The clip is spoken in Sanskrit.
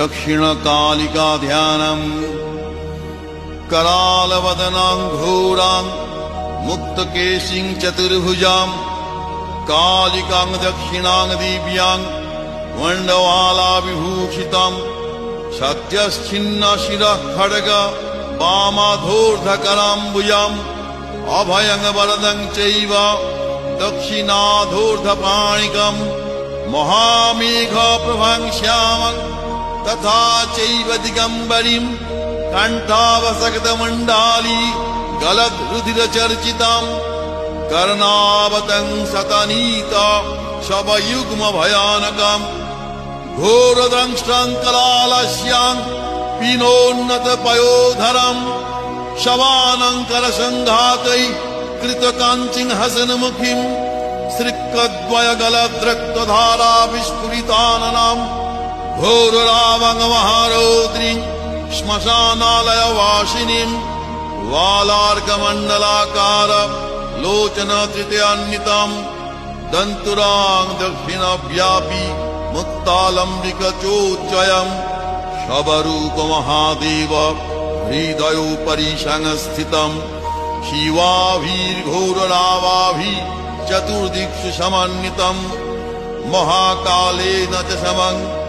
दक्षिणकालिका ध्यानम् करालवदनां घोरां मुक्तकेशीं चतुर्भुजां कालिकां दक्षिणां दिव्यां वंडवाला विभूषितां सत्यश्छिन्नशिरः खड्ग वामाधोर्धकराम्बुजाम् अभयं वरदं चैव दक्षिणाधोर्धपाणिकम् महामेघप्रभं श्यामं तथा चैव दिगम्बरीं कण्ठावसक्तमण्डाली गलद्रुधिरचर्चितां कर्णावतं शतनीता शवयुग्मभयानकाम् घोरदंष्ट्रं करालस्यां पीनोन्नतपयोधरम् शवानङ्करसङ्घातै कृतकाञ्चिं हसन्मुखीं श्रिक्कद्वयगलद्रक्तधारा विस्फुरिताननाम् घोररावङ्महारौद्रीं श्मशानालयवासिनीं वालार्कमण्डलाकार लोचनतृतीयान्वितां दन्तुरां दक्षिणव्यापी मुक्तालम्बिकचोच्चयम् शवरूपमहादेव हृदयोपरि संस्थितम् शिवाभिर्घोररावाभिः चतुर्दिक्षु समन्वितम् महाकालेन च समम्